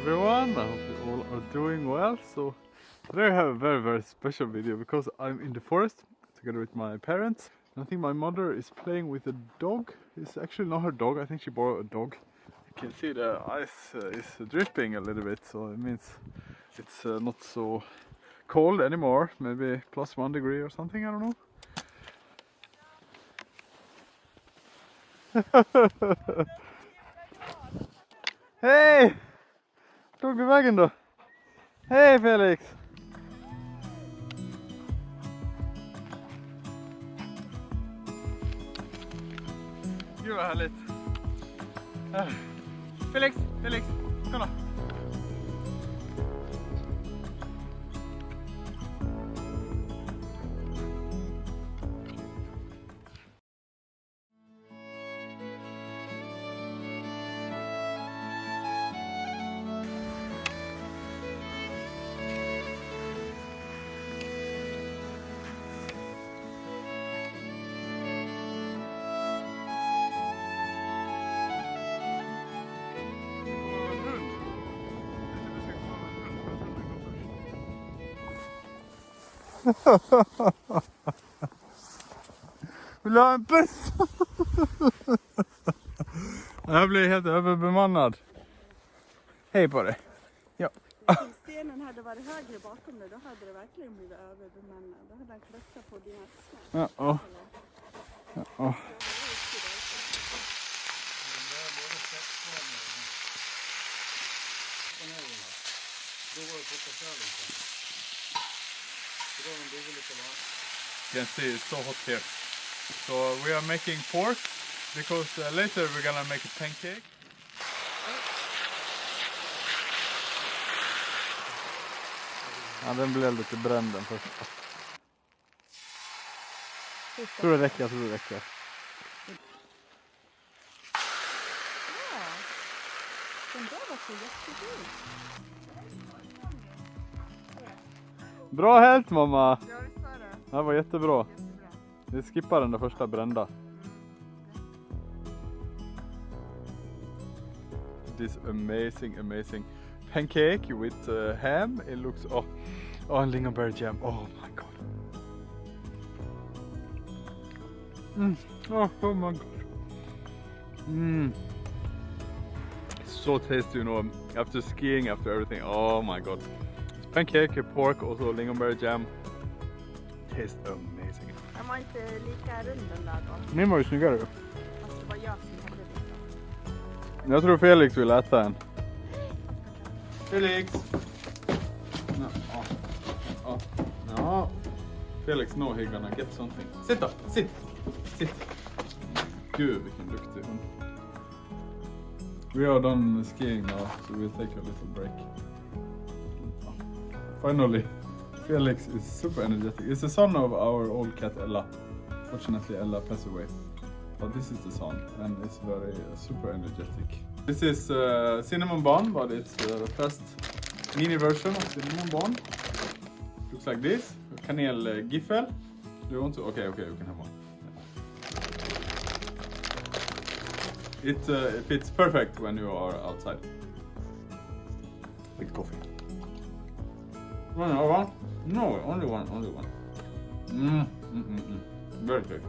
everyone, I hope you all are doing well. So today I have a very special video because I'm in the forest together with my parents. And I think my mother is playing with a dog. It's actually not her dog, I think she borrowed a dog. You can see the ice is dripping a little bit, so it means it's not so cold anymore. Maybe +1 degree or something, I don't know. Hej! Tog vi vägen då? Hej Felix! Gud vad härligt! Felix! Felix! Kolla! Vill du ha en puss? Jag blir helt överbemannad. Hej på dig. Ja. Om stenen hade varit högre bakom dig, då hade det verkligen blivit överbemannad. Då hade han klättrat på dina axlar. Ja. Ja. You can see it's so hot here. So we are making pork because later we're gonna make a pancake. Ja, den blev lite bränd den först. Tror det räcker, tror det räcker. Ja, den där var så jättefin. Bra helt mamma! Ja, visst var det. Det här var jättebra. Vi skippar den där första brända. This amazing pancake with ham. It looks and lingonberry jam. Oh my god. Oh my god. So tasty, you know, after skiing, after everything. Oh my god. Pancake, pork, also lingonberry jam. Tastes amazing. Den var inte lika rund den där då. Min var ju snyggare. Fast det var jag som hade det. Jag tror Felix vill äta en. Felix! No. Felix know he gonna get something. Sit då, sit! Gud vilken duktig hund. We are done skiing now, so we'll take a little break. Finally, Felix is super energetic. It's the son of our old cat Ella. Fortunately, Ella passed away. But this is the son, and it's very super energetic. This is cinnamon bun, but it's the first mini version of cinnamon bun. Looks like this. Kanel giffel. Do you want to? Okay, you can have one. It fits perfect when you are outside. With coffee. Another one? No, only one. Very good.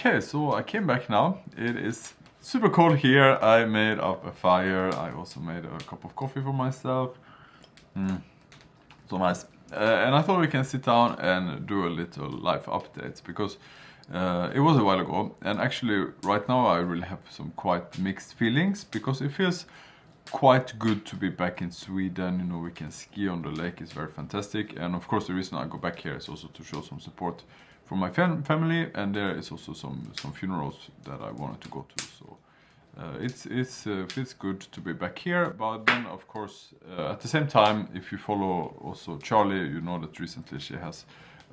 Okay, so I came back now. It is super cold here. I made up a fire. I also made a cup of coffee for myself. So nice. And I thought we can sit down and do a little life updates because it was a while ago. And actually right now I really have some quite mixed feelings because it feels quite good to be back in Sweden. You know, we can ski on the lake. It's very fantastic. And of course the reason I go back here is also to show some support for my family, and there is also some funerals that I wanted to go to. So feels good to be back here. But then, of course, at the same time, if you follow also Charlie, you know that recently she has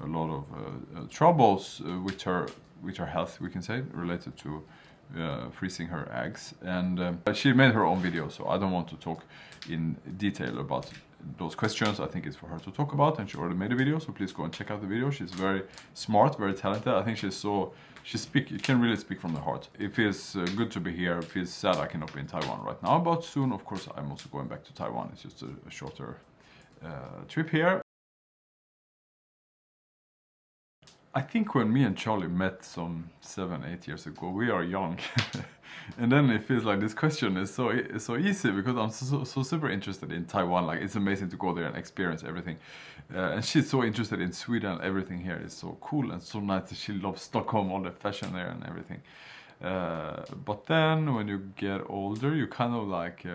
a lot of troubles with her health, we can say, related to freezing her eggs. And she made her own video, so I don't want to talk in detail about those questions. I think it's for her to talk about, and she already made a video, so please go and check out the video. She's very smart, very talented. I think you can really speak from the heart. It feels good to be here. It feels sad I cannot be in Taiwan right now, but soon, of course, I'm also going back to Taiwan. It's just a shorter trip here. I think when me and Charlie met some 7-8 years ago, we are young. And then it feels like this question is so easy because I'm so super interested in Taiwan. Like, it's amazing to go there and experience everything. And she's so interested in Sweden. Everything here is so cool and so nice. She loves Stockholm, all the fashion there and everything. But then when you get older, you kind of like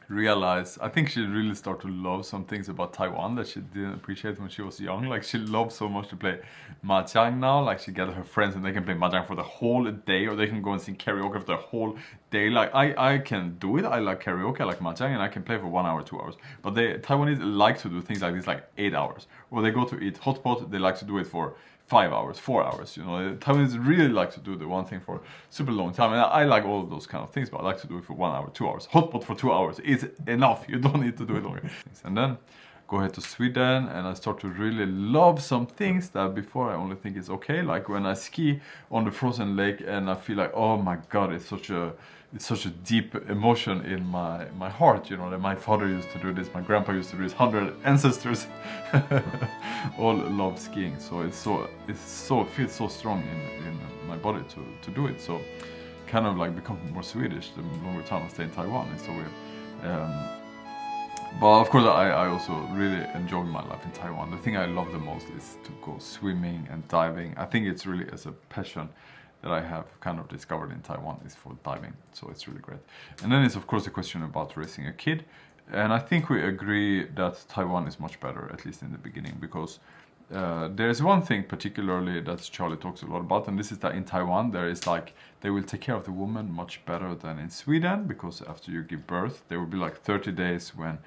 realize, I think she really started to love some things about Taiwan that she didn't appreciate when she was young. Like, she loves so much to play mahjong now. Like, she gathers her friends and they can play mahjong for the whole day, or they can go and sing karaoke for the whole day. Like, I can do it. I like karaoke, I like mahjong, and I can play for 1 hour, 2 hours. But Taiwanese like to do things like this, like 8 hours. Or they go to eat hot pot, they like to do it for 5 hours, 4 hours, you know. Taiwanese really like to do the one thing for super long time, and I like all of those kind of things, but I like to do it for 1 hour, 2 hours. Hot pot for 2 hours is enough. You don't need to do it longer. And then go ahead to Sweden, and I start to really love some things that before I only think it's okay. Like when I ski on the frozen lake, and I feel like, oh my god, it's such a deep emotion in my heart, you know, that my father used to do this, my grandpa used to do this, 100 ancestors all love skiing. So it feels so strong in my body to do it. So kind of like become more Swedish the longer time I stay in Taiwan. It's so weird. But of course I also really enjoy my life in Taiwan. The thing I love the most is to go swimming and diving. I think it's really as a passion that I have kind of discovered in Taiwan is for diving, so it's really great. And then it's of course a question about raising a kid, and I think we agree that Taiwan is much better, at least in the beginning, because there's one thing particularly that Charlie talks a lot about, and this is that in Taiwan there is like, they will take care of the woman much better than in Sweden, because after you give birth there will be like 30 days when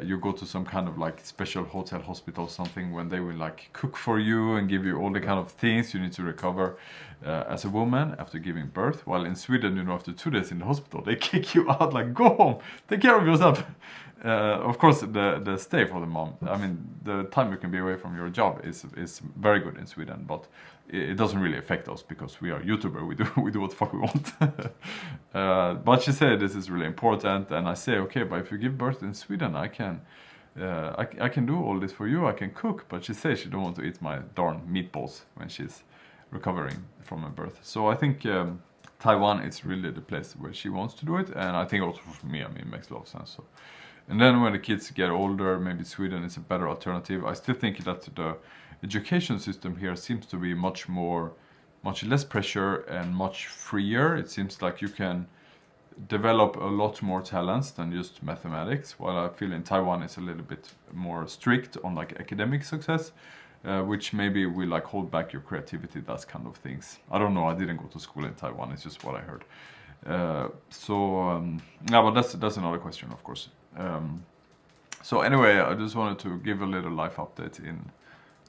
you go to some kind of like special hotel, hospital, something, when they will like cook for you and give you all the kind of things you need to recover as a woman after giving birth. While in Sweden, you know, after 2 days in the hospital, they kick you out, like, go home, take care of yourself. Of course, the stay for the mom, I mean, the time you can be away from your job is very good in Sweden, but it doesn't really affect us because we are YouTuber, we do what the fuck we want. But she said this is really important, and I say, okay, but if you give birth in Sweden, I can do all this for you, I can cook. But she says she don't want to eat my darn meatballs when she's recovering from her birth. So I think Taiwan is really the place where she wants to do it, and I think also for me, I mean, it makes a lot of sense. So, and then when the kids get older, maybe Sweden is a better alternative. I still think that the education system here seems to be much less pressure and much freer. It seems like you can develop a lot more talents than just mathematics, while I feel in Taiwan it's a little bit more strict on like academic success, which maybe will like hold back your creativity, that kind of things. I don't know, I didn't go to school in Taiwan, it's just what I heard. Yeah, but that's another question, of course. So anyway, I just wanted to give a little life update in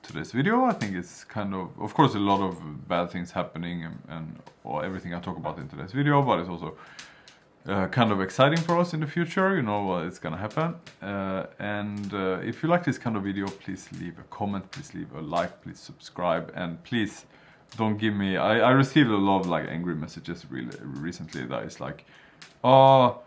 today's video. I think it's kind of course, a lot of bad things happening and everything I talk about in today's video, but it's also kind of exciting for us in the future, you know what is gonna happen. And if you like this kind of video, please leave a comment, please leave a like, please subscribe, and please don't give me, I received a lot of like angry messages really recently that is like, oh,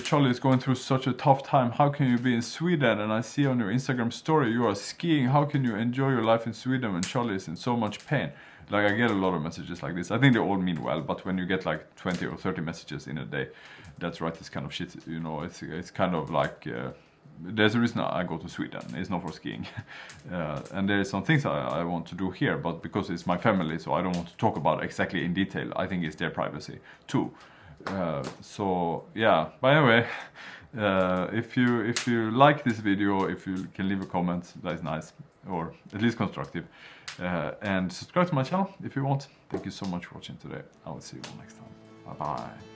Charlie is going through such a tough time, how can you be in Sweden, and I see on your Instagram story you are skiing, how can you enjoy your life in Sweden when Charlie is in so much pain? Like, I get a lot of messages like this. I think they all mean well, but when you get like 20 or 30 messages in a day, that's right, this kind of shit, you know, it's kind of like, there's a reason I go to Sweden, it's not for skiing. And there are some things I want to do here, but because it's my family, so I don't want to talk about exactly in detail. I think it's their privacy too. So yeah, but anyway, if you like this video, if you can leave a comment, that is nice, or at least constructive. And subscribe to my channel if you want. Thank you so much for watching today. I will see you all next time. Bye bye.